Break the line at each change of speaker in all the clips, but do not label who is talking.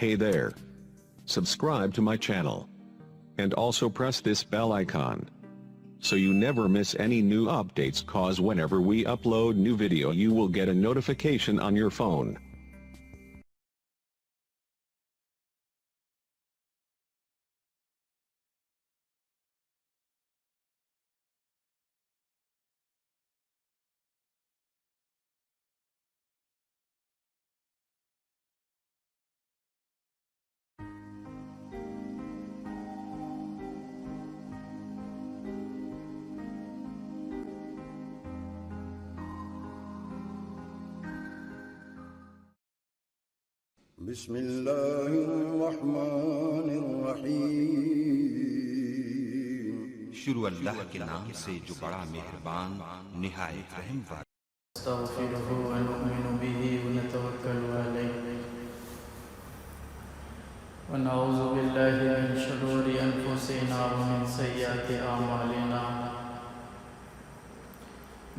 Hey there. Subscribe to my channel. And also press this bell icon, so you never miss any new updates, cause whenever we upload new video you will get a notification on your phone.
بسم الله الرحمن الرحیم۔
شروع اللہ کے نام سے جو بڑا مہربان نہایت رحم والا۔
نستغفره ونؤمن به ونتوکل علیہ ونعوذ باللہ من شرور انفسنا ومن سیئات اعمالنا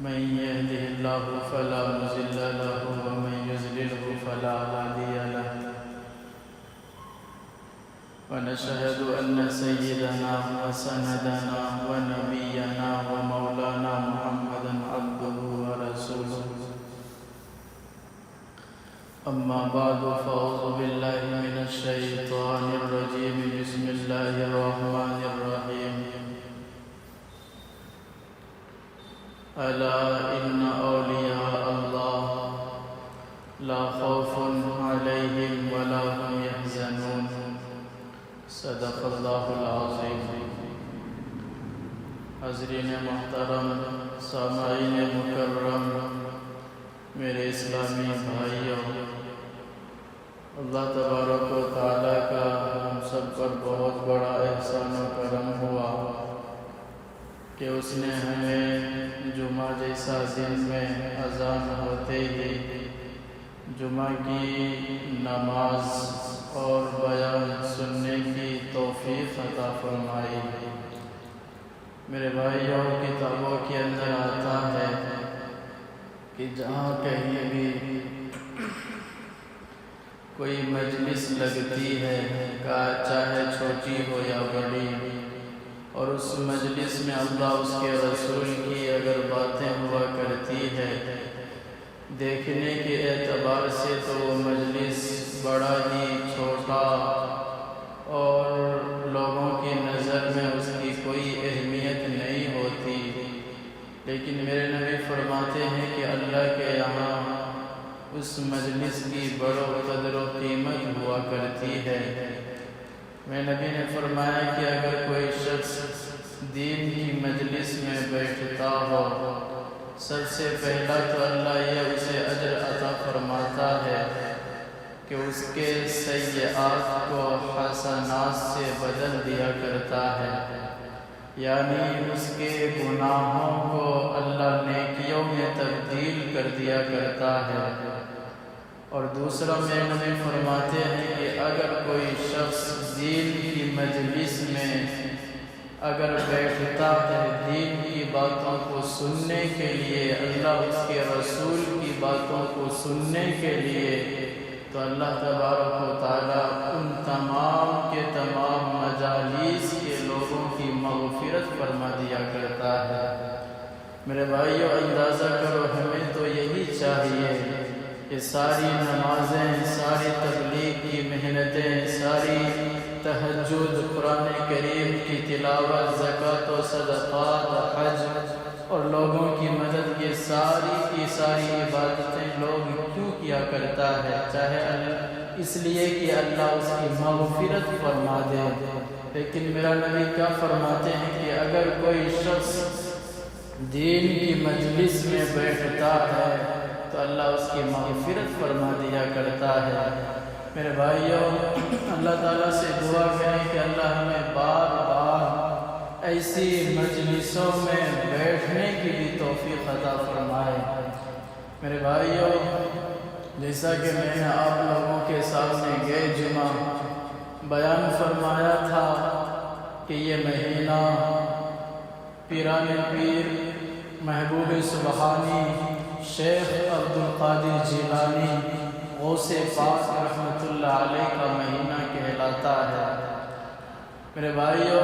من يهده الله فلا مضل له ومن يضلل فلا هادي له ونشهد أن سيدنا وسندنا ونبينا ومولانا محمدا عبده ورسوله أما بعد فأعوذ بالله من الشيطان الرجيم بسم الله الرحمن الرحيم ألا إن أولياء الله لا خوف عليهم ولا هم يحزنون صدق اللہ العظیم۔ حاضرین محترم، سامعین مکرم، میرے اسلامی بھائیوں، اللہ تبارک و تعالیٰ کا ہم سب پر بہت بڑا احسان و کرم ہوا کہ اس نے ہمیں جمعہ جیسا دن میں اذان ہوتے ہی جمعہ کی نماز اور بیان سننے کی توفیق عطا فرمائی۔ میرے بھائیوں، کتابوں کے اندر آتا ہے کہ جہاں کہیں بھی کوئی مجلس لگتی ہے، چاہے چھوٹی ہو یا بڑی، اور اس مجلس میں اللہ اس کے رسول کی اگر باتیں ہوا کرتی ہے، دیکھنے کے اعتبار سے تو وہ مجلس بڑا ہی چھوٹا اور لوگوں کی نظر میں اس کی کوئی اہمیت نہیں ہوتی، لیکن میرے نبی فرماتے ہیں کہ اللہ کے یہاں اس مجلس کی بڑو قدر و قیمت ہوا کرتی ہے۔ میرے نبی نے فرمایا کہ اگر کوئی شخص دین کی مجلس میں بیٹھتا ہو، سب سے پہلا تو اللہ یہ اسے اجر عطا فرماتا ہے کہ اس کے سیئات کو حسنات سے بدل دیا کرتا ہے، یعنی اس کے گناہوں کو اللہ نیکیوں میں تبدیل کر دیا کرتا ہے۔ اور دوسرا میرے نبی فرماتے ہیں کہ اگر کوئی شخص دین کی مجلس میں اگر بیٹھتا ہے دین کی باتوں کو سننے کے لیے، اللہ اس کے رسول کی باتوں کو سننے کے لیے، تو اللہ تبارک و تعالیٰ ان تمام کے تمام مجالس کے لوگوں کی مغفرت فرما دیا کرتا ہے۔ میرے بھائیو، اندازہ کرو، ہمیں تو یہی چاہیے کہ ساری نمازیں، ساری تبلیغ کی محنتیں، ساری تہجد، قرآن کریم کی تلاوت، زکوٰۃ و صدقات، حج اور لوگوں کی مدد، یہ ساری کی ساری عبادتیں لوگ کیوں کیا کرتا ہے؟ چاہے اس لیے کہ اللہ اس کی مغفرت فرما دے، لیکن میرا نبی کیا فرماتے ہیں کہ اگر کوئی شخص دین کی مجلس میں بیٹھتا ہے تو اللہ اس کی مغفرت فرما دیا کرتا ہے۔ میرے بھائیوں، اللہ تعالیٰ سے دعا کریں کہ اللہ ہمیں بار بار ایسی مجلسوں میں بیٹھنے کی بھی توفیق عطا فرمائے۔ میرے بھائیوں، جیسا کہ میں نے آپ لوگوں کے سامنے گئے جمعہ بیان فرمایا تھا کہ یہ مہینہ پیران پیر محبوب سبحانی شیخ عبدالقادر جیلانی غوث پاک رحمۃ اللہ اللہ علیہ کا مہینہ کہلاتا ہے۔ میرے بھائیوں،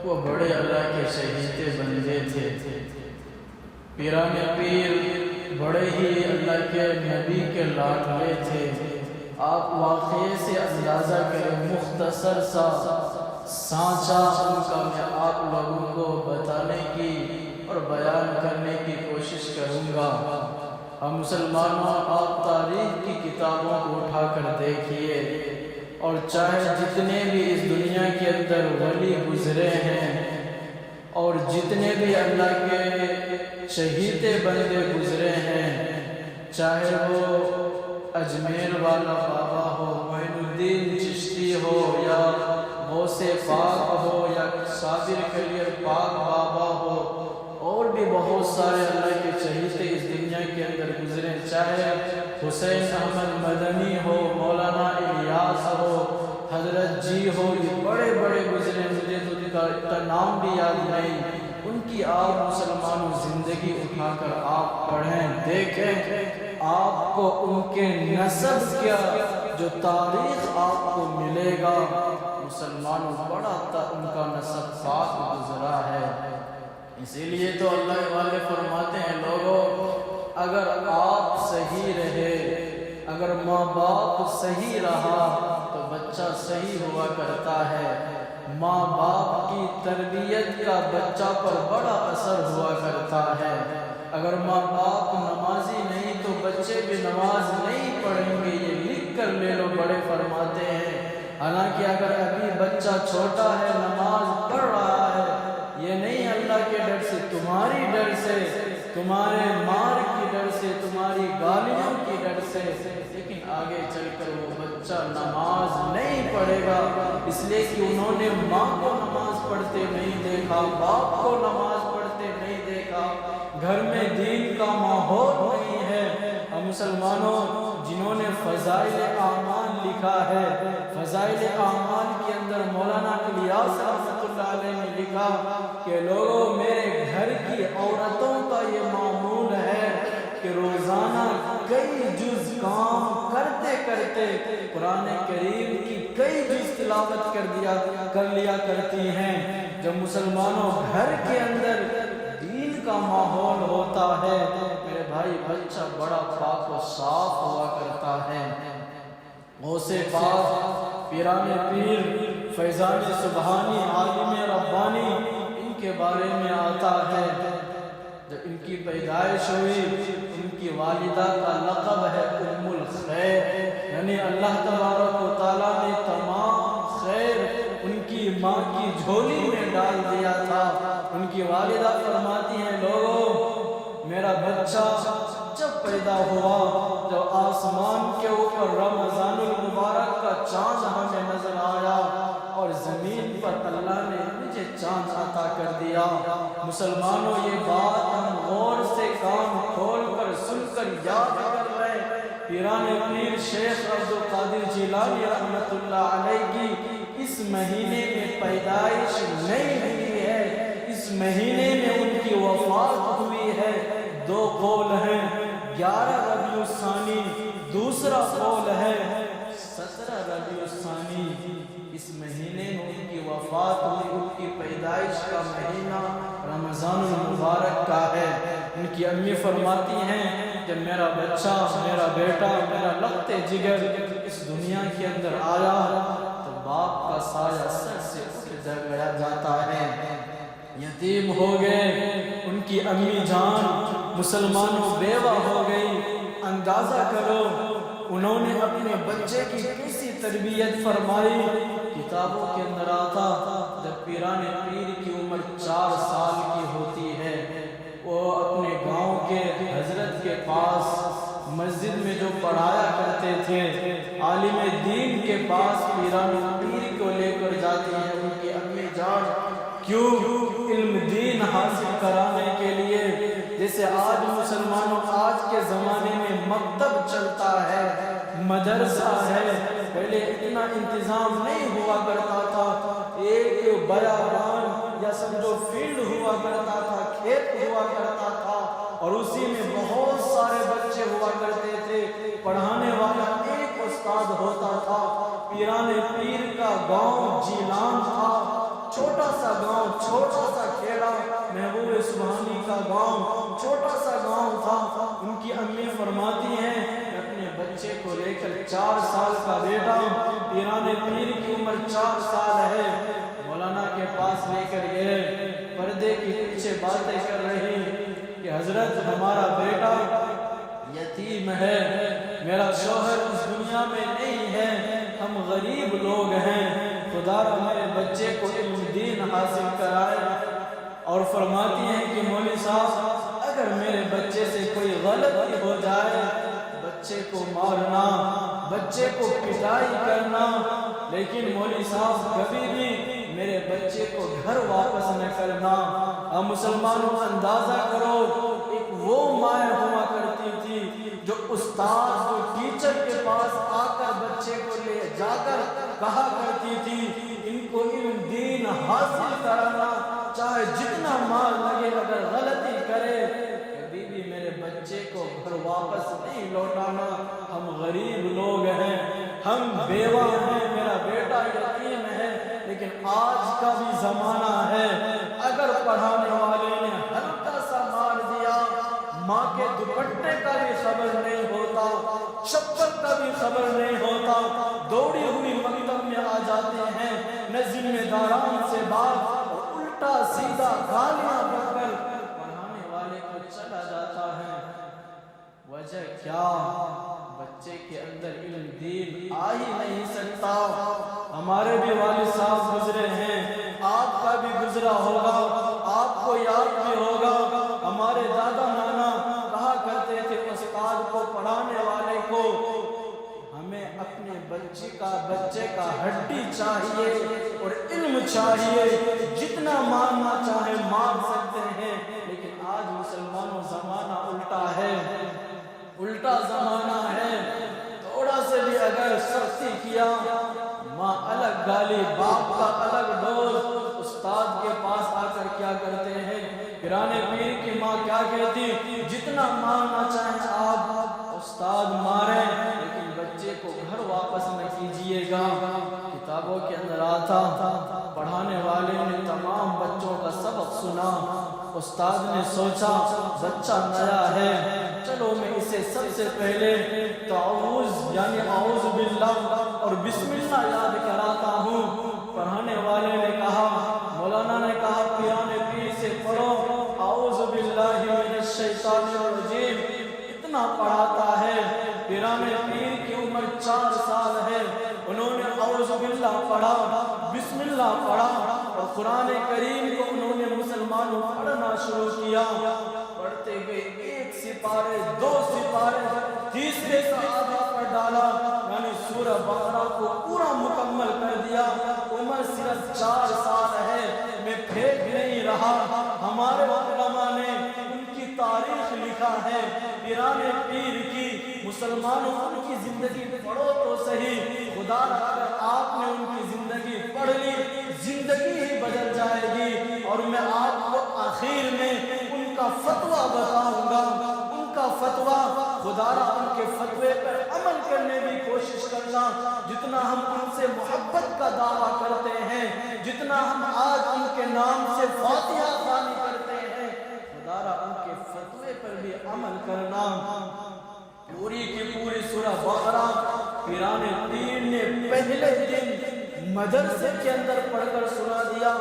وہ بڑے اللہ کے شہید بندے تھے، پیران پیر بڑے ہی اللہ کے نبی کے لاڈلے تھے۔ آپ واقعے سے اندازہ کریں، مختصر سا سانچہ ان کا میں آپ لوگوں کو بتانے کی اور بیان کرنے کی کوشش کروں گا۔ ہم مسلمانوں، آپ تاریخ کی کتابوں کو اٹھا کر دیکھیے، اور چاہے جتنے بھی اس دنیا کے اندر ولی گزرے ہیں اور جتنے بھی اللہ کے شہید بندے گزرے ہیں، چاہے وہ اجمیر والا بابا ہو، معین الدین چشتی ہو، یا غوث پاک ہو، یا صابر کلیر پاک بابا ہو، اور بھی بہت سارے اللہ کے شہید اس دنیا کے اندر گزرے، چاہے حسین احمد مدنی ہو، مولانا الیاس ہو، حضرت جی ہو، یہ بڑے بڑے گزرے، مجھے تو ان کا نام بھی یاد نہیں۔ ان کی آپ مسلمانوں زندگی اٹھا کر آپ پڑھیں، دیکھیں، آپ کو ان کے نسب کیا جو تاریخ آپ کو ملے گا، مسلمانوں بڑا ان کا نسب پاک گزرا ہے۔ اسی لیے تو اللہ والے فرماتے ہیں، لوگوں اگر آپ صحیح رہے، اگر ماں باپ صحیح رہا تو بچہ صحیح ہوا کرتا ہے۔ ماں باپ کی تربیت کا بچہ پر بڑا اثر ہوا کرتا ہے۔ اگر ماں باپ نمازی نہیں تو بچے بھی نماز نہیں پڑھیں گے، یہ لکھ کر لے لو، بڑے فرماتے ہیں۔ حالانکہ اگر ابھی بچہ چھوٹا ہے، نماز پڑھ رہا ہے، یہ نہیں اللہ کے ڈر سے، تمہاری ڈر سے، تمہارے مار کی ڈر سے، تمہاری گالیوں کی ڈر سے، لیکن آگے چل کر وہ بچہ نماز نہیں پڑھے گا، اس لیے کہ انہوں نے ماں کو نماز پڑھتے نہیں دیکھا، باپ کو نماز پڑھتے نہیں دیکھا، گھر میں دین کا ماحول نہیں ہے۔ ہم مسلمانوں جنہوں نے فضائل اعمال لکھا ہے، فضائل اعمال کے اندر مولانا الیاس رحمۃ اللہ علیہ نے لکھا کہ لوگوں، میرے گھر کی عورتوں کا یہ معمول ہے کہ روزانہ کئی جز کام کرتے کرتے قرآن کریم کی کئی جز تلاوت کر لیا کرتی ہیں۔ جب مسلمانوں گھر کے اندر دین کا ماحول ہوتا ہے، میرے بھائی بچہ بڑا پاک و صاف ہوا کرتا ہے۔ غوث پاک، پیران پیر، فیضان سبحانی، عالم ربانی، ان کے بارے میں آتا ہے جب ان کی پیدائش ہوئی، ان کی والدہ کا لقب ہے ام الخیر، یعنی اللہ تبارک و تعالیٰ نے تمام خیر ان کی ماں کی جھولی میں ڈال دیا تھا۔ ان کی والدہ فرماتی ہیں، لوگوں میرا بچہ جب پیدا ہوا، جب آسمان کے اوپر رمضان المبارک کا چاند ہمیں نظر آیا اور زمین پر اللہ نے مجھے چاند عطا کر دیا۔ مسلمانوں یہ بات ہم غور سے کان کھول کر سن کر یاد کر رہے، پیران پیر شیخ عبدالقادر جیلانی رحمۃ اللہ علیہ کی اس مہینے میں پیدائش نہیں ہوئی ہے، اس مہینے میں ان کی وفات ہوئی ہے۔ دو قول ہیں، 11 ربیع الثانی، دوسرا قول ہے 17 ربیع الثانی۔ اس مہینے میں ان کی وفات ہوئی، ان کی پیدائش کا مہینہ رمضان المبارک کا ہے۔ ان کی امی فرماتی ہیں، جب میرا بچہ، میرا بیٹا، میرا لخت جگر اس دنیا کے اندر آیا تو باپ کا سایہ سر سے اٹھ گیا جاتا ہے، یتیم ہو گئے۔ ان کی امی جان مسلمانوں بیوہ ہو گئی۔ اندازہ کرو انہوں نے اپنے بچے کی کیسی تربیت فرمائی۔ کتابوں کے اندر آتا جب پیران پیر کی عمر 4 سال کی ہوتی ہے، وہ اپنے گاؤں کے حضرت کے پاس مسجد میں جو پڑھایا کرتے تھے، عالم دین کے پاس پیران پیر کو لے کر جاتی ہیں ان کی امی جان۔ کیوں؟ علم دین حاصل کرانے کے لیے۔ جیسے آج مسلمانوں، آج کے زمانے میں مکتب چلتا ہے، مدرسہ ہے، پہلے اتنا انتظام نہیں ہوا کرتا تھا۔ ایک بیابان یا سمجھو فیلڈ ہوا کرتا تھا، کھیت ہوا کرتا تھا، اور اسی میں بہت سارے بچے ہوا کرتے تھے۔ پڑھانے والا ایک
استاد ہوتا تھا۔ پیران پیر کا گاؤں جیلان تھا، چھوٹا سا گاؤں، چھوٹا سا کھیڑا۔ محبوب سبحانی کا گاؤں چھوٹا سا گاؤں تھا۔ ان کی امی فرماتی ہیں کہ اپنے بچے کو لے کر 4 سال کا بیٹا، پیران پیر کی عمر 4 سال ہے، مولانا کے پاس لے کر گئے۔ پردے کے پیچھے باتیں کر رہی کہ حضرت ہمارا بیٹا یتیم ہے، میرا شوہر اس دنیا میں نہیں ہے، ہم غریب لوگ ہیں، خدا ہمارے بچے کو علم دین حاصل کرائے۔ اور فرماتی ہیں کہ مولوی صاحب اگر میرے بچے سے کوئی غلطی ہو جائے، بچے کو مارنا، بچے کو پٹائی کرنا، لیکن مولوی صاحب کبھی بھی میرے بچے کو گھر واپس نہ کرنا۔ اب مسلمانوں اندازہ کرو، ایک وہ ماں ہوا کرتی تھی جو استاد، جو ٹیچر کے پاس آ کر بچے کو لے جا کر کہا کرتی تھی ان کو علم دین حاصل کرانا، چاہے جتنا مال لگے، اگر غلطی کرے کبھی بھی میرے بچے کو گھر واپس نہیں لوٹانا، ہم غریب لوگ ہیں، ہم بیوہ ہیں، میرا بیٹا یتیم ہے۔ لیکن آج کا بھی زمانہ ہے، اگر پڑھانے والے نے ہلکا سا مار دیا، ماں کے دوپٹے کا بھی خبر نہیں ہوتا، چپل کا بھی خبر نہیں ہوتا، دوڑی ہوئی مکتب میں آ جاتے ہیں، نہ ذمہ داران سے بات، اور الٹا سیدھا گالیاں بک کر پڑھانے والے کو چلا جاتا ہے۔ وجہ کیا؟ بچے کے اندر علم دین آ ہی نہیں سکتا۔ ہمارے بھی والد صاحب گزرے ہیں، آپ کا بھی گزرا ہوگا، آپ کو یاد بھی ہوگا۔ ہمارے دادا نانا کہا کرتے تھے استاد کو، پڑھانے والے کو، ہمیں اپنے بچے کا ہڈی چاہیے اور علم چاہیے، جتنا مارنا چاہے مار سکتے ہیں۔ لیکن آج مسلمانوں زمانہ الٹا ہے، الٹا زمانہ ہے۔ تھوڑا سے بھی اگر سختی کیا، ماں الگ گالی، باپ کا الگ ڈور۔ استاد کے پاس آ کر کیا کرتے ہیں، پیران پیر کی ماں کیا کہتی، جتنا مارنا چاہیں آپ استاد ماریں، لیکن بچے کو گھر واپس نہ کیجیے گا۔ کتابوں کے اندر آتا، پڑھانے والے نے تمام بچوں کا سبق سنا، استاد نے سوچا بچہ نیا ہے، چلو میں اسے سب سے پہلے تعوذ یعنی اعوذ باللہ اور بسم اللہ یاد کراتا ہوں۔ پڑھانے والے نے کہا، مولانا نے کہا پیران پیر سے پڑھو اعوذ باللہ من الشیطان الرجیم، اتنا پڑھاتا ہے۔ پیران پیر کی عمر 4 سال ہے، انہوں نے اعوذ باللہ پڑھا، بسم اللہ پڑھا، اور قرآن کریم کو انہوں نے مسلمانوں پڑھنا شروع کیا۔ پڑھتے گئے 1 سپارے، 2 سپارے، تیسرے کا آدھا پڑھ ڈالا، یعنی سورہ بقرہ کو پورا مکمل کر دیا۔ عمر صرف 4 سال ہے، میں پھینک نہیں رہا۔ ہمارے علماء نے ان کی تاریخ لکھا ہے، پیران پیر کی، مسلمانوں ان کی زندگی پڑھو تو صحیح، خدا اگر آپ نے ان کی زندگی پڑھ لی، زندگی ہی بدل جائے گی۔ اور میں آپ کو آخر میں ان کا فتویٰ بتاؤں گا، ان کا فتویٰ، خدا را ان کے فتوے پر عمل کرنے کی کوشش کرنا۔ جتنا ہم ان سے محبت کا دعویٰ کرتے ہیں، جتنا ہم آج ان کے نام سے فاتحہ خوانی کرتے ہیں، خدا را ان کے فتوے پر بھی عمل کرنا۔ پوری کی پوری سورہ بقرہ پیران پیر نے پہلے دن مدرسے کے اندر پڑھ کر سنا دیا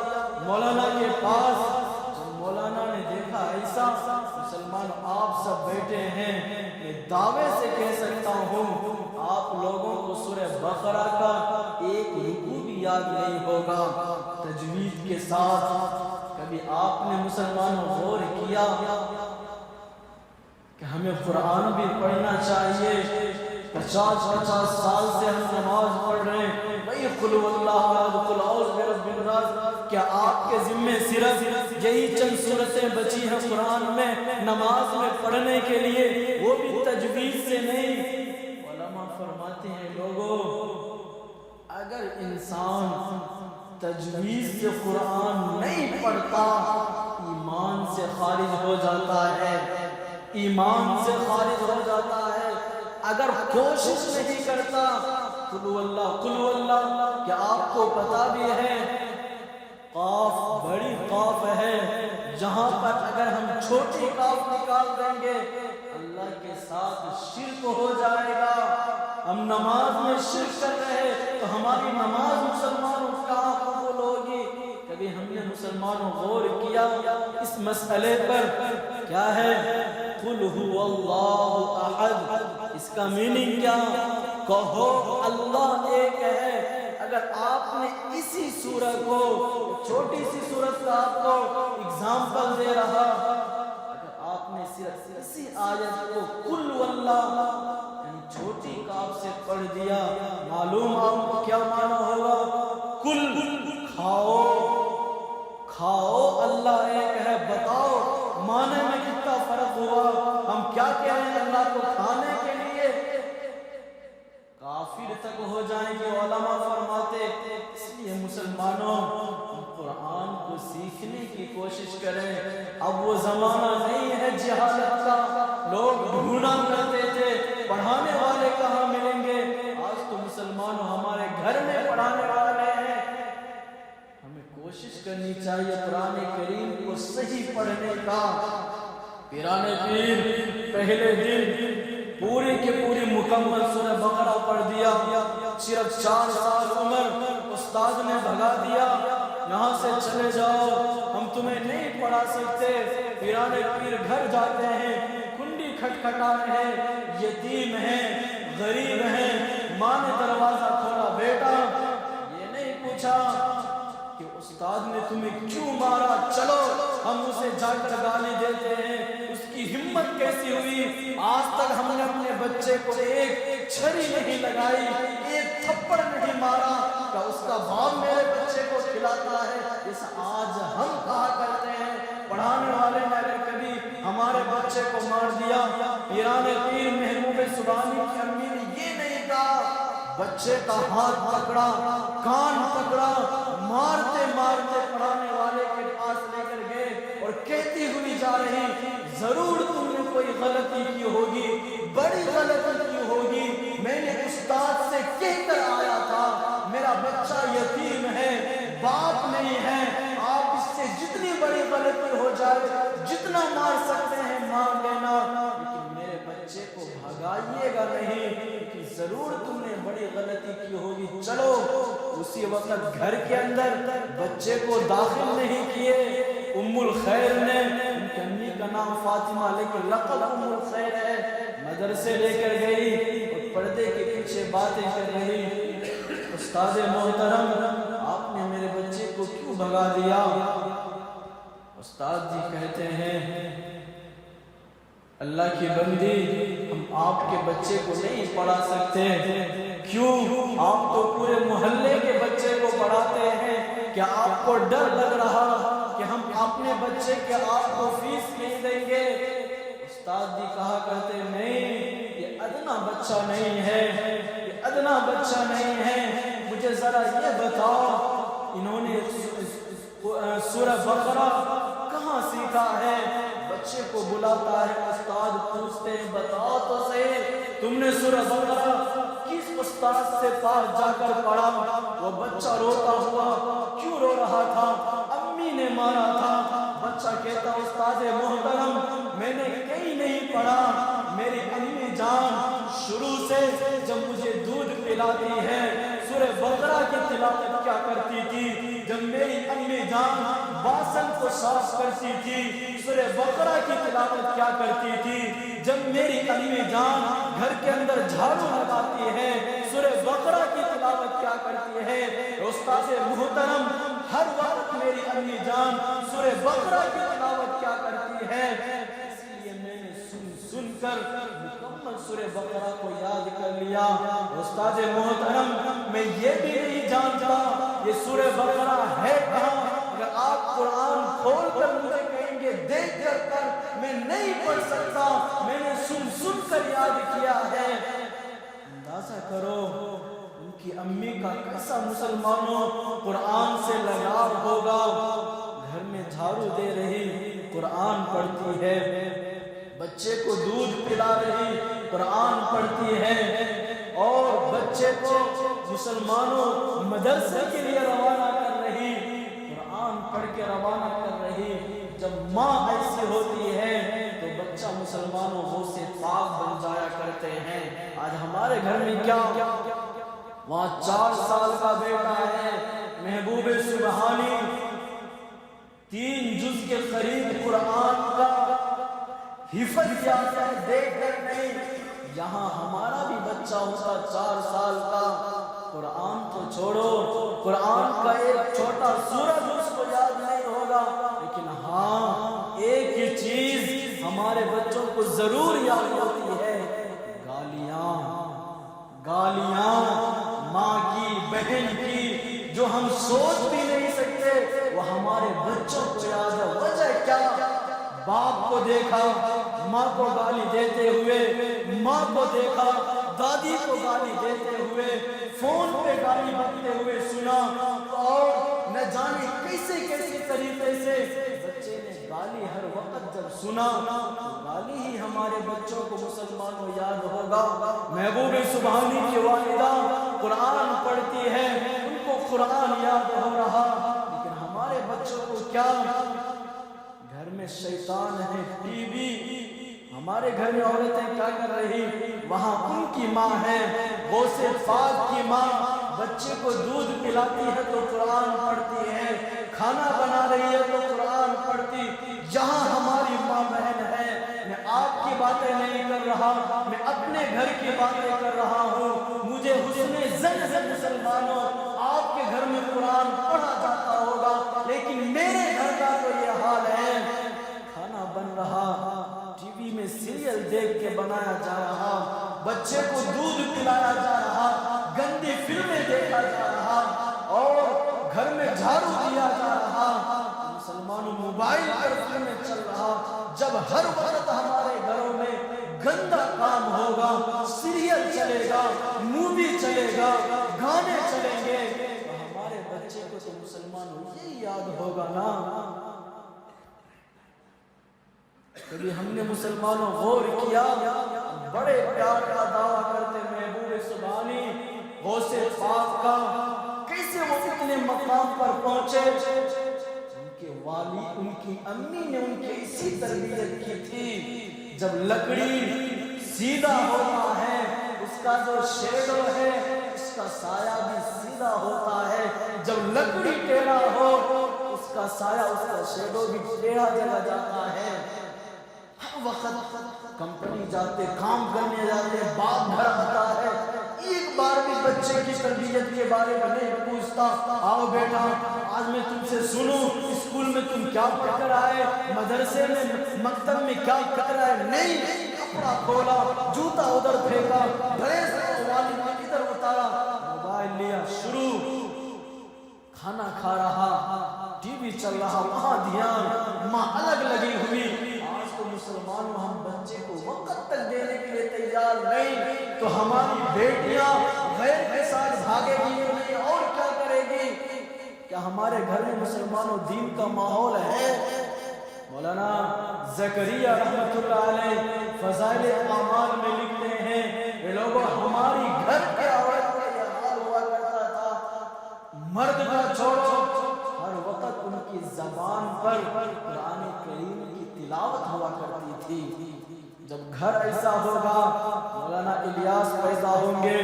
مولانا کے پاس۔ مولانا نے دیکھا ایسا، مسلمان آپ سب بیٹھے ہیں، میں دعوے سے کہہ سکتا ہوں آپ لوگوں کو سورہ بقرہ کا ایک رکوع بھی یاد نہیں ہوگا تجوید کے ساتھ۔ کبھی آپ نے مسلمانوں غور کیا کہ ہمیں قرآن بھی پڑھنا چاہیے؟ 50 سال سے ہم نماز پڑھ رہے ہیں، بھئی قل واللہ احد قل اعوذ برب الناس، کیا آپ کے ذمہ صرف یہی چند صورتیں بچی ہیں قرآن میں نماز میں پڑھنے کے لیے، وہ بھی تجوید سے نہیں؟ علماء فرماتے ہیں لوگوں، اگر انسان تجوید سے قرآن نہیں پڑھتا ایمان سے خارج ہو جاتا ہے، ایمان سے خارج ہو جاتا ہے۔ اگر کوشش نہیں کرتا قل اللہ کیا آپ کو پتا بھی ہے قاف بڑی قاف ہے، جہاں پر اگر ہم چھوٹی قاف نکال دیں گے اللہ کے ساتھ شرک ہو جائے گا۔ ہم نماز میں شرک کر رہے تو ہماری نماز مسلمانوں کہاں قبول ہوگی؟ کبھی ہم نے مسلمانوں غور کیا اس مسئلے پر؟ کیا ہے قل هو اللہ احد، اس کا میننگ کیا؟ کہو اللہ ایک ہے۔ اگر آپ نے اسی سورت کو، چھوٹی سی سورت کا آپ کو اگزامپل دے رہا، اگر آپ نے صرف اسی آیت کو قل واللہ یعنی چھوٹی کاف سے پڑھ دیا، معلوم آپ کو کیا معنی ہوگا؟ کل کھاؤ، کھاؤ اللہ ایک ہے، بتاؤ معنی میں کتنا فرق ہوا؟ ہم کیا کہہ رہے ہیں اللہ کو کھانے کے لیے؟ کافر تک ہو جائیں گے علماء فرماتے۔ اس لیے مسلمانوں قرآن کو سیکھنے کی کوشش کریں۔ اب وہ زمانہ نہیں ہے جہالت کا، لوگ ڈھونڈا کرتے تھے پڑھانے والے کہاں ملیں گے، آج تو مسلمانوں ہمارے گھر میں پڑھانے والے ہیں۔ ہمیں کوشش کرنی چاہیے قرآن کریم کو صحیح پڑھنے کا۔ پیران پیر پہلے دن پوری کی پوری مکمل سورہ بقرہ پڑھ دیا، صرف 4 سال عمر استاد نے بھگا دیا، یہاں سے چلے جاؤ ہم تمہیں نہیں پڑھا سکتے۔ پیران پیر گھر جاتے ہیں، کنڈی کھٹکھٹاتے ہیں، یتیم ہیں، غریب ہیں، ماں نے دروازہ کھولا، بیٹا یہ نہیں پوچھا کہ استاد نے تمہیں کیوں مارا، چلو ہم اسے جا کر گالی دیتے ہیں۔ اس کی ہمت کیسی ہوئی؟ آج تک ہم نے اپنے بچے کو ایک چھری نہیں لگائی، ایک تھپڑ نہیں مارا کہ اس کا باپ میرے بچے کو کھلاتا ہے، جیسا آج ہم کہا کرتے ہیں۔ پڑھانے والے نے اگر کبھی ہمارے بچے کو مار دیا، پیران پیر محبوب سبحانی کی امی نے یہ نہیں کہا، بچے کا ہاتھ پکڑا، کان پکڑا، مارتے مارتے پڑھانے والے کے پاس لے کر گئے اور کہتی ہوئی جا رہی، ضرور تم نے کوئی غلطی کی ہوگی، بڑی غلطی کی ہوگی، میں نے استاد سے کہہ کر آیا تھا میرا بچہ یتیم ہے، باپ نہیں ہے، آپ اس سے جتنی بڑی غلطی ہو جائے جتنا مار سکتے ہیں مار لینا، لیکن میرے بچے کو بھگائیے گا نہیں، کہ ضرور تم نے بڑی غلطی کی ہوگی۔ چلو اسی وقت گھر کے اندر بچے کو داخل نہیں کیے، ام الخیر نے، ان کی امی کا نام فاطمہ لیکن لقب ام الخیر ہے، مدرسے لے کر گئی اور پردے کے پیچھے باتیں کر رہی، استاد محترم آپ نے میرے بچے کو کیوں بھگا دیا؟ استاد جی کہتے ہیں اللہ کی بندی ہم آپ کے بچے کو نہیں پڑھا سکتے، کیوں؟ آپ تو پورے محلے کے بچے کو پڑھاتے ہیں، کیا آپ کو ڈر لگ رہا کہ ہم اپنے بچے کے آپ کو فیس نہیں دیں گے؟ استاد جی کہا کرتے نہیں، یہ ادنا بچہ نہیں ہے، یہ ادنا بچہ نہیں ہے، مجھے ذرا یہ بتاؤ انہوں نے سورہ بقرہ کہاں سیکھا ہے؟ بچے کو بلاتا ہے، استاد پوچھتے ہیں بتاؤ تو صحیح تم نے سورہ بقرہ کس استاد سے پاس جا کر پڑھا؟ وہ بچہ روتا ہوا کیوں رو رہا تھا؟ امی نے مارا تھا۔ بچہ کہتا استاد محترم میں نے کہیں نہیں پڑھا، میری امی جان شروع سے جب مجھے دودھ پلاتی ہے سورہ بقرہ کی تلاوت کیا کرتی تھی، جب میری امی جان باسن کو صاف کرتی تھی سورہ بقرہ کی تلاوت کیا کرتی تھی، جب میری امی جان گھر کے اندر جھاڑو لگاتی ہے سورہ بقرہ کی تلاوت کیا کرتی ہے۔ استاد محترم ہر وقت میری امی جان سورہ بقرہ کی تلاوت کیا کرتی ہے، اس لیے میں نے سن کر مکمل سورہ بقرہ کو یاد کر لیا۔ استاد محترم میں یہ بھی نہیں جانتا یہ سورہ بقرہ ہے کہاں، اگر آپ قرآن کھول کر مجھے کہیں گے دیکھ کر میں نہیں پڑھ سکتا، میں نے سن کر یاد کیا ہے۔ اندازہ کرو ان کی امی کا کیسا مسلمانوں قرآن سے لگاؤ ہوگا، گھر میں جھاڑو دے رہی، قرآن پڑھتی ہے، بچے کو دودھ پلا رہی، قرآن پڑھتی ہے اور بچے کو مسلمانوں مدرسے کے لیے روانہ کر رہی، قرآن پڑھ کے روانہ کر رہی، جب ماں ایسی ہوتی ہے تو بچہ مسلمانوں وہ سے پاک بن جایا کرتے ہیں۔ آج ہمارے گھر میں کیا، وہاں 4 سال کا بیٹا ہے، محبوب سبحانی 3 جز کے قریب قرآن کا حفظ کیا ہے، دیکھ کر نہیں۔ یہاں ہمارا بھی بچہ ہوتا 4 سال کا، قرآن تو چھوڑو، قرآن کا ایک چھوٹا سورہ اس کو یاد نہیں ہوگا، لیکن ہاں ایک ہی چیز ہمارے بچوں کو ضرور یاد ہوتی ہے، گالیاں، گالیاں ماں کی، بہن کی، جو ہم سوچ بھی نہیں سکتے وہ ہمارے بچوں کو یاد ہے۔ وجہ کیا؟ باپ کو دیکھا ماں کو گالی دیتے ہوئے، ماں کو دیکھا دادی کو گالی دیتے ہوئے، فون پہ گالی بکتے ہوئے سنا، اور نہ جانے کیسے کیسے طریقے سے بچے نے گالی ہر وقت جب سنا تو گالی ہی ہمارے بچوں کو مسلمانوں یاد ہوگا۔ محبوب سبحانی کی والدہ قرآن پڑھتی ہے، ان کو قرآن یاد ہو رہا، لیکن ہمارے بچوں کو کیا، گھر میں شیطان ہے، ٹی وی، ہمارے گھر میں عورتیں کیا کر رہی، وہاں ان کی ماں ہے، غوث پاک کی ماں بچے کو دودھ پلاتی ہے تو قرآن پڑھتی ہے، کھانا بنا رہی ہے تو قرآن پڑھتی۔ یہاں ہماری ماں بہن ہے، میں آپ کی باتیں نہیں کر رہا، میں اپنے گھر کی باتیں کر رہا ہوں۔ مجھے حسن ظن ہے مسلمانوں، آپ کے گھر میں قرآن پڑھا جاتا ہوگا، لیکن میرے گھر کا تو یہ حال ہے، کھانا بن رہا، ٹی وی میں سیریل دیکھ کے بنایا جا رہا، بچے کو دودھ پلایا جا رہا، گندی فلمیں دیکھا جا رہا، اور گھر میں جھاڑو دیا جا رہا، مسلمانوں موبائل پر فلمیں چل رہا۔ جب ہر وقت ہمارے گھروں میں گندا کام ہوگا، سیریل چلے گا، مووی چلے گا، گانے چلیں گے، تو ہمارے بچے کو تو مسلمانوں یہ یاد ہوگا نا۔ کبھی ہم نے مسلمانوں غور کیا، بڑے پیار کا دعویٰ کرتے محبوب سبحانی غوث پاک کا، کیسے وہ اتنے مقام پر پہنچے؟ ان کے والد، ان کی امی نے ان کی اسی تربیت کی تھی۔ جب لکڑی سیدھا ہوتا ہے، اس کا جو شیڈو ہے اس کا سایہ بھی سیدھا ہوتا ہے، جب لکڑی ٹیڑھا ہو اس کا سایہ، اس کا شیڈو بھی ٹیڑھا چلا جاتا ہے۔ ہر وقت کمپنی جاتے، کام کرنے جاتے، باپ گھر آتا ہے، ایک بار بھی بچے کی تربیت کے بارے میں نہیں پوچھتا، آؤ بیٹا آج میں تم سے سنوں، اسکول میں تم کیا پڑھ کر آئے، مدرسے میں مکتب میں کیا کر رہے، نہیں، کپڑا کھولا، جوتا ادھر پھینکا، ڈریس والد نے ادھر اتارا، موبائل لیا، شروع، کھانا کھا رہا، ٹی وی چل رہا، وہاں دھیان، ماں الگ لگی ہوئی۔ مسلمانوں ہم بچے کو وقت تک دینے کے لیے تیار نہیں، تو ہماری بیٹیاں غیر کے ساتھ بھاگے گی نہیں اور کیا کرے گی؟ کیا ہمارے گھر میں مسلمانوں دین کا ماحول ہے؟ مولانا زکریا رحمت اللہ علیہ فضائل اعمال میں لکھتے ہیں، یہ لوگوں ہماری گھر کے عورت کا یہ حال ہوا کرتا تھا، مرد کا چھوڑو، ہر وقت ان کی زبان پر قرآن کریم کی تلاوت ہوا کرتی تھی۔ جب گھر ایسا ہوگا، مولانا الیاس پیدا ہوں گے،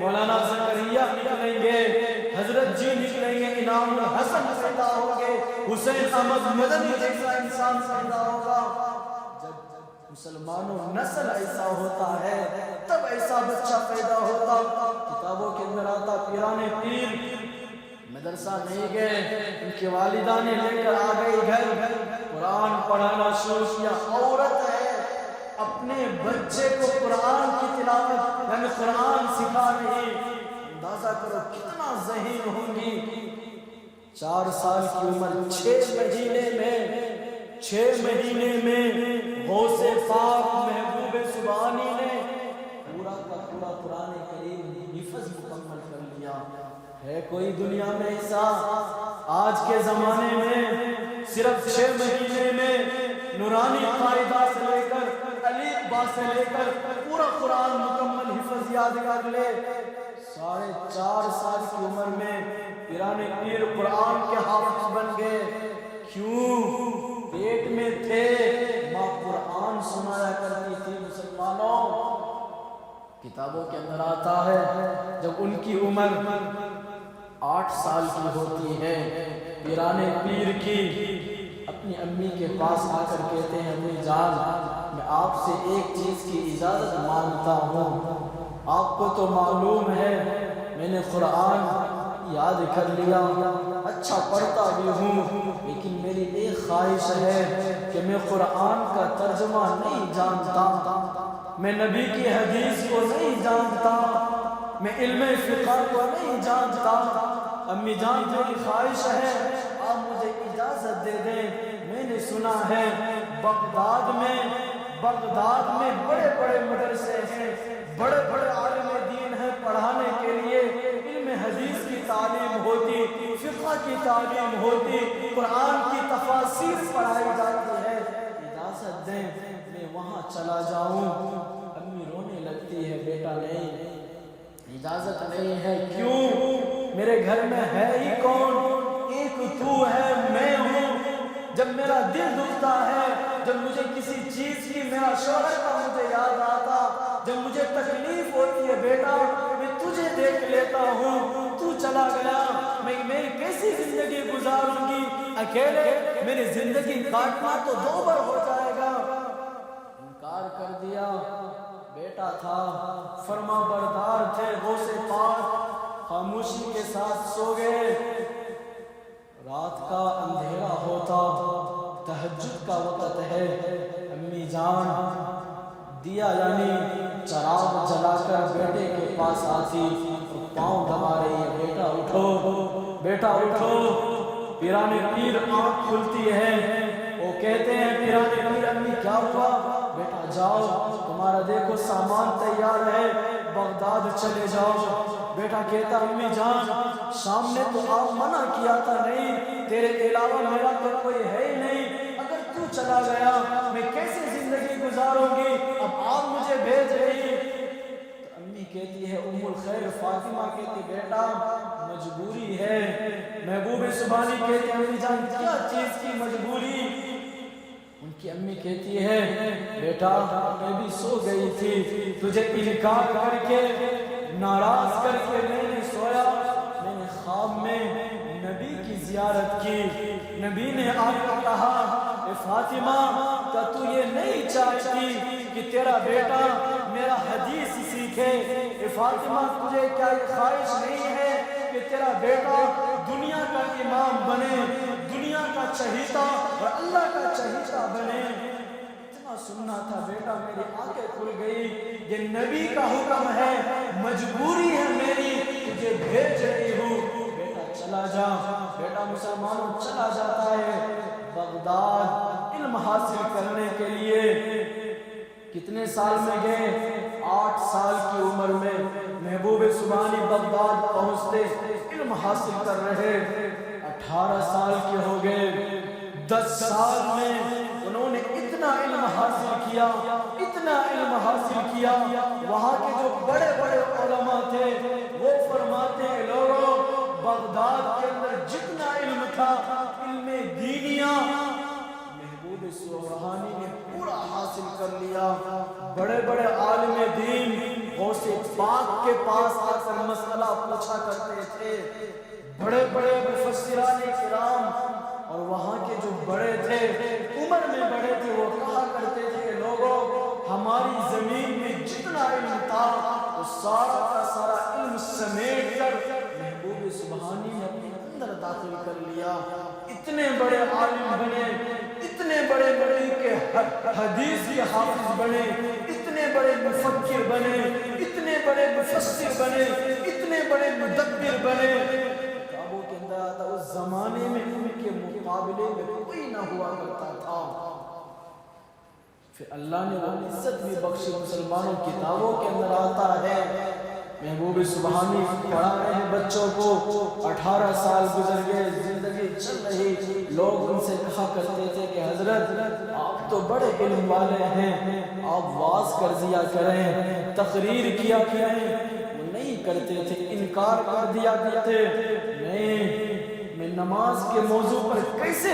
مولانا زکریا نکلیں گے، حضرت جی نکلیں گے، انعام الحسن پیدا ہوں گے، حسین احمد مدنی جیسا انسان پیدا ہوگا۔ جب مسلمانوں نسل ایسا ہوتا ہے تب ایسا بچہ پیدا ہوتا۔ کتابوں کے اندر آتا، پیرانے پیر مدرسہ نہیں گئے، ان کی والدہ نے لے کر آ گئی گھر، قرآن پڑھانا شروع کیا۔ عورت ہے، اپنے بچے کو قرآن کی تلاوت یعنی قرآن سکھا رہی، اندازہ کرو کتنا ذہین ہوں گی۔ 4 سال کی عمر، 6 مہینے میں غوث پاک محبوب سبحانی نے پورا کا پورا قرآن کریم حفظ مکمل کر لیا۔ ہے کوئی دنیا میں ایسا؟ آج کے زمانے میں صرف 6 مہینے میں نورانی قاعدہ سے لے کر الف با پاس سے لے کر پورا قرآن مکمل حفظ یاد کر لے. 4.5 سال کی عمر میں پیران پیر قرآن کے حافظ بن گئے. کیوں؟ پیٹ میں تھے، ماں قرآن سنایا کرتی تھی. مسلمانوں، کتابوں کے اندر آتا ہے جب ان کی عمر 8 سال کی ہوتی ہے، پیران پیر کی اپنی امی کے پاس آ کر کہتے ہیں امی جان میں آپ سے ایک چیز کی اجازت مانگتا ہوں. آپ کو تو معلوم ہے میں نے قرآن یاد کر لیا، اچھا پڑھتا بھی ہوں، لیکن میری ایک خواہش ہے کہ میں قرآن کا ترجمہ نہیں جانتا، میں نبی کی حدیث کو نہیں جانتا، میں علم فقہ کو نہیں جانتا. امی جان میری خواہش ہے آپ مجھے اجازت دے دیں. میں نے سنا ہے بغداد میں بڑے بڑے مدرسے ہیں، بڑے بڑے عالم دین ہیں، پڑھانے کے لیے علم حدیث کی تعلیم ہوتی، فقہ کی تعلیم ہوتی، قرآن کی تفاسیر پڑھائی جاتی ہے. اجازت دیں میں وہاں چلا جاؤں. امی رونے لگتی ہے بیٹا نہیں، اجازت نہیں ہے. کیوں؟ میرے گھر میں ہے ہی کون؟ ایک تو ہے، میں ہوں. جب میرا دل دکھتا ہے، جب مجھے کسی چیز کی میرا شوہر کا مجھے یاد آتا، جب مجھے تکلیف ہوتی ہے بیٹا میں تجھے دیکھ لیتا ہوں. تو چلا گیا میں کیسی زندگی گزاروں گی اکیلے؟ میری زندگی کاٹنا تو 2 بار ہو جائے گا. انکار کر دیا. بیٹا تھا، فرما بردار تھے، غوث پاک، خاموشی کے ساتھ سو گئے. رات کا اندھیرا ہوتا، تہجد کا وقت ہے. امی جان دیا یعنی چراغ جلا کر بیٹے کے پاس آتی، پاؤں دبا رہی ہے، بیٹا اٹھو، بیٹا اٹھو. پیران پیر آنکھ کھلتی ہے، وہ کہتے ہیں پیران پیر امی کیا ہوا؟ بیٹا جاؤ تمہارا دیکھو سامان تیار ہے، بغداد چلے جاؤ. بیٹا کہتا امی جان شام نے تو آپ منع کیا تھا، نہیں تیرے علاوہ میرا تو کوئی ہے ہی نہیں، اگر تو چلا گیا میں کیسے زندگی گزاروں گی؟ اب آپ مجھے بھیج رہی. تو امی کہتی ہے ام الخیر فاطمہ کہتی بیٹا مجبوری ہے. محبوب سبحانی کہتی امی جان کیا چیز کی مجبوری؟ ان کی امی کہتی ہے بیٹا میں بھی سو گئی تھی، تجھے انکار کر کے ناراض کر کے میں نے سویا، میں نے خواب میں نبی کی زیارت کی. نبی نے آ کر کہا اے فاطمہ کیا تو یہ نہیں چاہتی کہ تیرا بیٹا میرا حدیث سیکھے؟ اے فاطمہ تجھے کیا یہ خواہش نہیں ہے کہ تیرا بیٹا دنیا کا امام بنے، دنیا کا چہیتا اور اللہ کا چہیتا بنے؟ اتنا سننا تھا بیٹا، میری آنکھیں کھل گئی. یہ نبی کا حکم ہے، مجبوری ہے میری، تجھے بھیج رہی ہوں. بیٹا چلا جا. بیٹا مسلمانوں چلا جاتا ہے بغداد علم حاصل کرنے کے لیے. کتنے سال میں گئے؟ 8 سال کی عمر میں محبوب سبحانی بغداد پہنچتے، علم حاصل کر رہے. 18 سال کے ہو گئے. 10 سال میں انہوں نے اتنا علم حاصل کیا، اتنا علم حاصل کیا. وہاں کے جو بڑے بڑے علماء تھے وہ فرماتے ہیں لوگوں بغداد کے اندر جتنا علم تھا، علم دینیا محبوب سبحانی نے پورا حاصل کر لیا. بڑے بڑے عالم دین غوث پاک کے پاس آ کر مسئلہ پوچھا کرتے تھے. بڑے بڑے مفسران کرام اور وہاں کے جو بڑے تھے، عمر میں بڑے تھے، وہ کہا کرتے تھے لوگوں ہماری زمین میں جتنا علم تھا وہ سارا کا سارا علم سمیٹ کر محبوب سبحانی نے اپنے اندر داخل کر لیا. اتنے بڑے عالم بنے، اتنے بڑے بڑے کے حدیث کے حافظ بنے، اتنے بڑے مفکر بنے، اتنے بڑے مفسر بنے، اتنے بڑے مدبر بنے. کتابوں کے اندر آتا اس زمانے میں ان کے مقابلے میں کوئی نہ ہوا کرتا تھا. پھر اللہ نے وہ عزت بھی بخشی. مسلمانوں کتابوں کے اندر آتا ہے محبوب سبحانی پڑھا رہے ہیں بچوں کو. 18 سال گزر گئے، زندگی چل رہی، لوگ ان سے کہا کرتے تھے کہ حضرت آپ تو بڑے علم والے ہیں، آپ واز کر دیا کریں، تقریر کیا کریں۔ وہ نہیں کرتے تھے، انکار کر دیا کرتے، نہیں میں نماز کے موضوع پر کیسے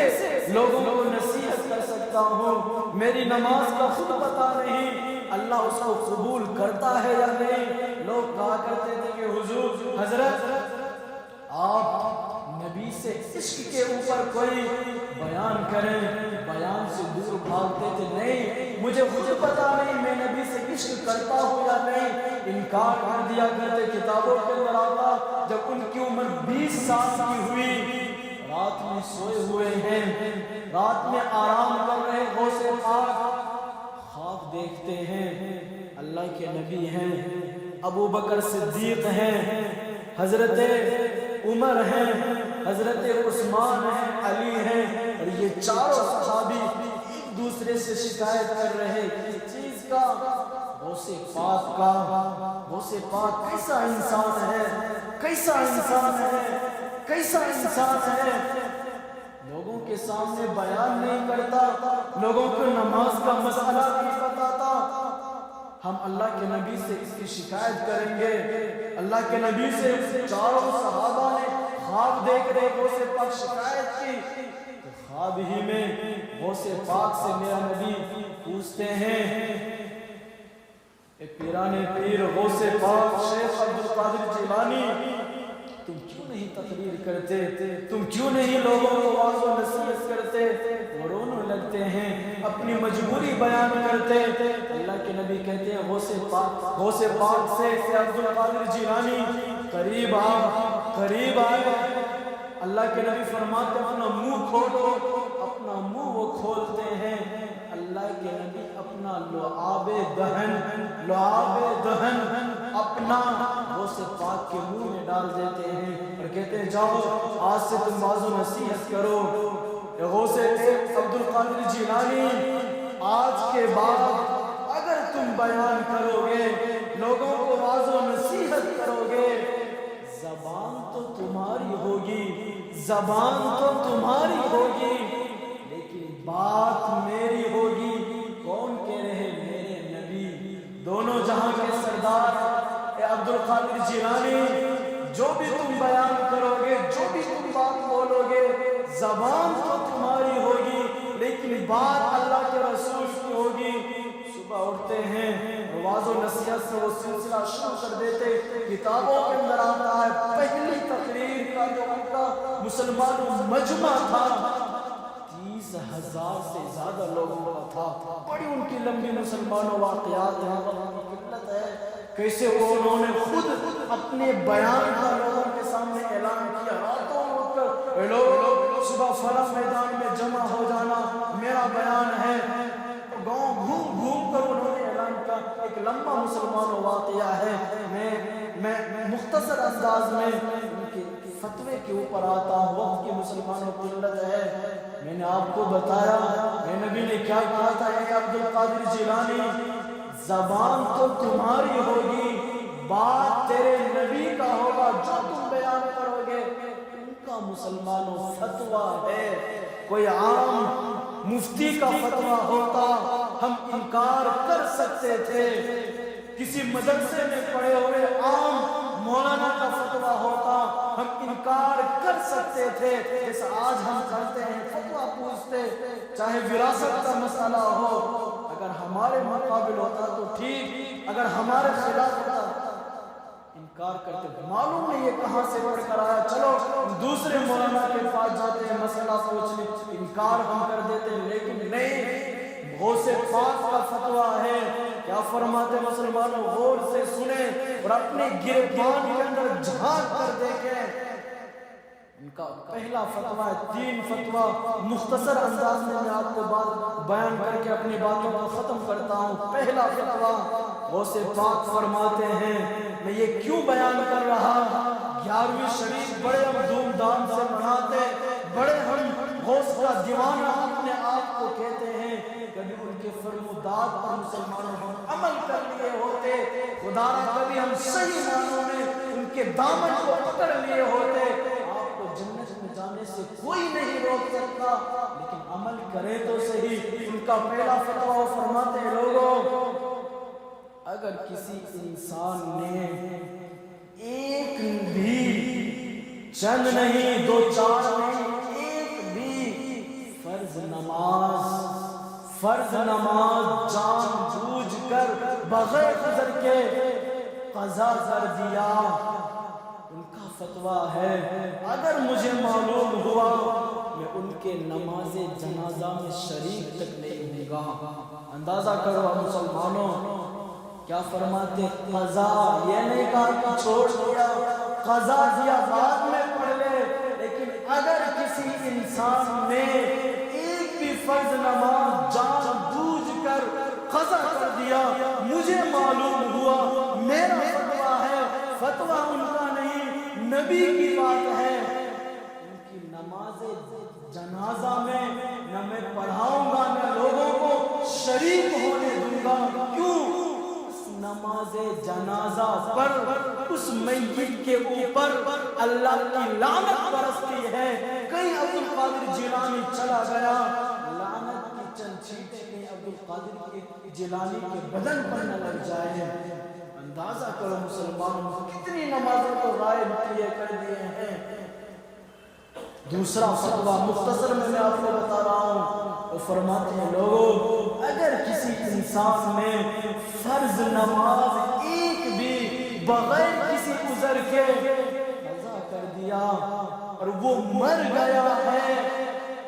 لوگوں کو نصیحت کر سکتا ہوں، میری نماز کا خود پتہ نہیں، اللہ اس کو قبول کرتا ہے یا نہیں۔ لوگ کہا کرتے تھے کہ حضور حضرت آپ نبی سے عشق کے اوپر کوئی بیان کریں، بیان سے دور بھاگتے تھے، نہیں مجھے خود پتہ نہیں میں نبی سے عشق کرتا ہوں یا نہیں، انکار کر دیا کرتے۔ کتابوں کے اندر آتا جب ان کی عمر 20 سال کی ہوئی، رات میں سوئے ہوئے ہیں، رات میں آرام کر رہے، غوث پاک خواب دیکھتے ہیں، اللہ کے نبی ہیں، ابو بکر صدیق ہیں، حضرت عمر ہیں، حضرت عثمان ہیں، علی ہیں، اور یہ چاروں صحابی ایک دوسرے سے شکایت کر رہے کس چیز کا؟ غوث پاک کا۔ غوث پاک کیسا انسان ہے، کیسا انسان ہے، کیسا انسان ہے، لوگوں کے سامنے بیان نہیں کرتا، لوگوں کو نماز کا مسئلہ نہیں بتاتا۔ ہم اللہ کے نبی سے اس کی شکایت کریں گے۔ اللہ کے نبی سے چاروں صحابہ نے خواب دیکھ رہے غوث پاک شکایت کی، تو خواب ہی میں غوث پاک سے میرا نبی پوچھتے ہیں، اے پیران پیر غوث پاک شیخ عبدالقادر جیلانی، تم کیوں نہیں تقریر کرتے، تم کیوں نہیں لوگوں کو واعظ و نصیحت کرتے؟ وہ رونے لگتے ہیں، اپنی مجبوری بیان کرتے۔ اللہ کے نبی کہتے ہیں غوث پاک سے عبدالقادر جیلانی قریب آئے۔ اللہ کے نبی فرماتے اپنا منہ کھولو، اپنا منہ وہ کھولتے ہیں، اللہ کے نبی اپنا لعاب دہن اپنا غوث پاک کے منہ میں ڈال دیتے ہیں اور کہتے ہیں جاؤ آج سے تم واعظ و نصیحت کرو۔ غوث عبدالقادر جیلانی، آج کے بعد اگر تم بیان کرو گے، لوگوں کو واعظ و نصیحت کرو گے، زبان تو تمہاری ہوگی، زبان تو تمہاری ہوگی، لیکن بات میری ہوگی۔ کون کہہ رہے؟ میرے نبی، دونوں جہاں کے سردار اے عبدالقادر جیلانی، جو بھی تم بیان کرو گے، جو بھی تم بات بولو گے، زبان تو تمہاری ہوگی لیکن بات اللہ کے رسول کی ہوگی۔ صبح اٹھتے ہیں، واعظ و نصیحت سے وہ سلسلہ شروع کر دیتے۔ کتابوں کے اندر آتا ہے پہلی تقریر کا جو ان کا مسلمانوں مجمع تھا 30,000 سے زیادہ لوگوں کا تھا۔ بڑی ان کی لمبی مسلمانوں واقعات ہیں، قلت ہے کیسے وہ انہوں نے خود اپنے بیان کا لوگوں کے سامنے اعلان کیا، راتوں میں اٹھ کر لوگ صبح فلاں میدان میں جمع ہو جانا، میرا بیان ہے۔ گاؤں گھوم کر انہوں نے اعلان کیا۔ ایک لمبا مسلمانوں واقعہ ہے، میں مختصر انداز میں ان کے فتوے کے اوپر آتا ہوں، وقت کی مسلمانوں قلت ہے۔ میں نے آپ کو بتایا میرے نبی نے کیا کہا تھا، اے عبدالقادر جیلانی، زبان تو تمہاری ہوگی، بات تیرے نبی کا ہوگا، جو تم بیان کرو گے ان کا مسلمانوں فتویٰ ہے۔ کوئی عام مفتی کا فتویٰ ہوتا ہم انکار کر سکتے تھے، کسی مدرسے میں پڑھے ہوئے عام مولانا کا فتویٰ ہوتا ہم انکار کر سکتے تھے، جیسا آج ہم کرتے ہیں، فتویٰ پوچھتے، چاہے وراثت کا مسئلہ ہو، اگر ہمارے مقابل ہوتا تو ٹھیک، اگر ہمارے خلاف ہوتا انکار کرتے۔ معلوم نہیں یہ کہاں سے پڑھ کر آیا، چلو دوسرے مولانا کے پاس جاتے ہیں، مسئلہ پوچھنے، انکار ہم کر دیتے، لیکن نہیں، غوث پاک کا فتویٰ ہے۔ کیا فرماتے مسلمانوں؟ غور سے سنیں اور اپنے گریبان کے اندر جھانک کر دیکھیں۔ ان کا پہلا فتویٰ ہے، 3 فتویٰ مختصر انداز میں آپ کو بات بیان کر کے اپنی باتوں کو ختم کرتا ہوں۔ پہلا فتویٰ غوث پاک فرماتے ہیں، میں یہ کیوں بیان کر رہا، 11ویں شریف بڑے ہم دھوم دھام سے مناتے، بڑے ہم غوث کا دیوانہ اپنے آپ کو کہتے ہیں، کبھی ان کے فرمودات پر مسلمانوں کو عمل کر لیے ہوتے، خدا را کبھی ہم صحیح معنوں میں ان کے دامن کو پکڑ لیے ہوتے، آپ کو جنت میں جانے سے کوئی نہیں روک سکتا، لیکن عمل کرے تو صحیح۔ ان کا پہلا فتویٰ وہ فرماتے ہیں لوگوں اگر کسی انسان نے ایک بھی چند نہیں، دو چار نہیں، ایک بھی فرض نماز جان بوجھ کر بغیر عذر کے قضا کر دیا، ان کا فتویٰ ہے اگر مجھے معلوم ہوا میں ان کے نماز جنازہ میں شریک تک نہیں ہوں گا۔ اندازہ کرو مسلمانوں کیا فرماتے، قضا یہ نہیں کہا کہ چھوڑ دیا، قضا دیا بعد میں پڑھ لے، لیکن اگر کسی انسان نے ایک بھی فرض نماز جان بوجھ کر قضا کر دیا، مجھے معلوم ہوا، میرا فتویٰ ہے، فتویٰ ان کا نہیں، نبی کی بات ہے، ان کی نماز جنازہ میں نہ میں پڑھاؤں گا نہ لوگوں کو شریک ہونے دوں گا۔ کیوں؟ نماز جنازہ پر اس میت کے اوپر اللہ کی لعنت برستی ہے۔ کہیں عبد القادر جیلانی چلا گیا، لعنت کی چند چھینٹیں عبد القادر جیلانی کے بدن پر نہ لگ جائے۔ اندازہ کرو مسلمانوں کتنی نمازوں کو غائب کیے کر دیے ہیں۔ دوسرا فتویٰ مختصر میں آپ کو بتا رہا ہوں، وہ فرماتے ہیں لوگوں اگر کسی انسان نے فرض نماز ایک بھی بغیر کسی عذر کے قضا کر دیا اور وہ مر گیا ہے،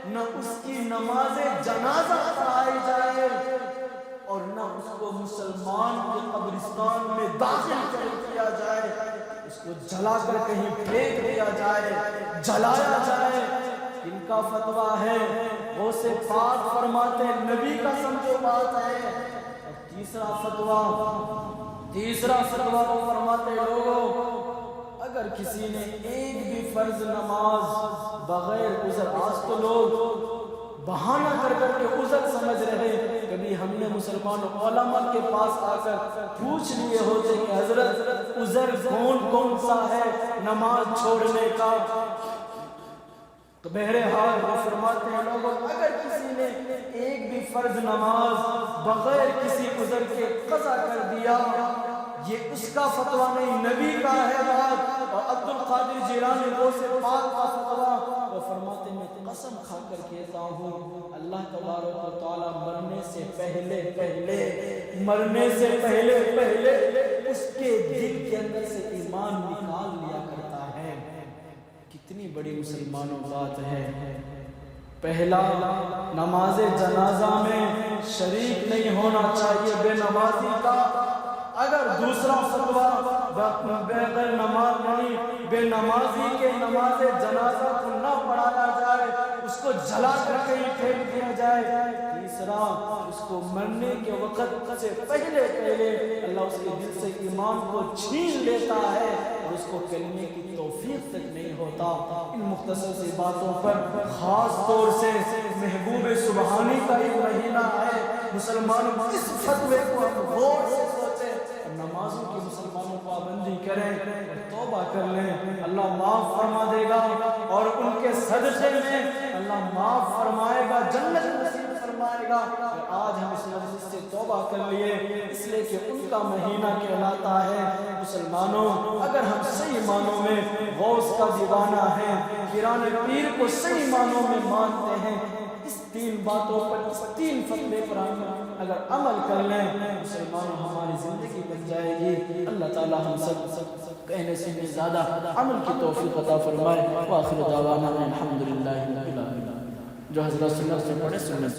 نہ اس کی نماز جنازہ پڑھائی جائے اور نہ اس کو مسلمان کے قبرستان میں داخل کیا جائے، اس کو جلا کر کہیں پھینک دیا جائے، جلایا جائے۔ ان کا فتویٰ ہے وہ سے پاک فرماتے ہیں نبی کا سمجھو بات ہے۔ اور تیسرا فتویٰ وہ فرماتے لوگوں اگر کسی نے ایک بھی فرض نماز بغیر عذر، آج تو لوگ بہانہ کر کے عذر سمجھ رہے، کبھی ہم نے مسلمان علماء کے پاس آ کر پوچھ لیے ہوتے کہ حضرت عذر کون سا ہے نماز چھوڑنے کا، تو بہرحال وہ فرماتے ہیں لوگوں اگر کسی نے ایک بھی فرض نماز بغیر کسی عذر کے قضا کر دیا، یہ اس کا فتویٰ نہیں، نبی کا ہے بات، اور عبد القادر جیلانی وہ سے پاک کا فتویٰ۔ وہ فرماتے میں قسم کھا کر کہتا ہوں اللہ تبارک و تعالیٰ مرنے سے پہلے اس کے دل کے اندر سے ایمان نکال لیا کرتا ہے۔ کتنی بڑی مسلمانوں بات ہے۔ پہلا نماز جنازہ میں شریک نہیں ہونا چاہیے بے نمازی کا۔ اگر دوسرا فتویٰ بغیر نماز نہیں، بے نمازی کے نماز جنازہ کو نہ پڑھایا جائے، اس کو جلا کر کہیں پھینک دیا جائے۔ تیسرا اس کو مرنے کے وقت سے پہلے اللہ اس کے دل سے ایمان کو چھین لیتا ہے اور اس کو کلمے کی توفیق تک نہیں ہوتا۔ ان مختصر سی باتوں پر خاص طور سے محبوب سبحانی کا ایک مہینہ ہے، مسلمانوں اس فتوے کو ہم غور سے سوچیں، نمازوں کی مسلمانوں پابندی کریں اور توبہ کر لیں، اللہ معاف فرما دے گا اور ان کے صدقے میں اللہ معاف فرمائے گا، جنت نصیب فرمائے گا۔ آج ہم اس مجلس سے توبہ کر لیے اس لیے کہ ان کا مہینہ کہلاتا ہے۔ مسلمانوں اگر ہم صحیح معنوں میں غوث کا دیوانہ ہیں، پیران پیر کو صحیح معنوں میں مانتے ہیں، اس تین باتوں پر، اس تین فتوے پر ہم اگر عمل کر لیں مسلمانوں ہماری زندگی بن جائے گی۔ اللہ تعالی ہم سب کہنے سے بھی زیادہ عمل کی توفیق عطا فرمائے۔ وآخر دعوانا الحمدللہ رب العالمین۔ جو حضرات سنت سے پڑھے سنت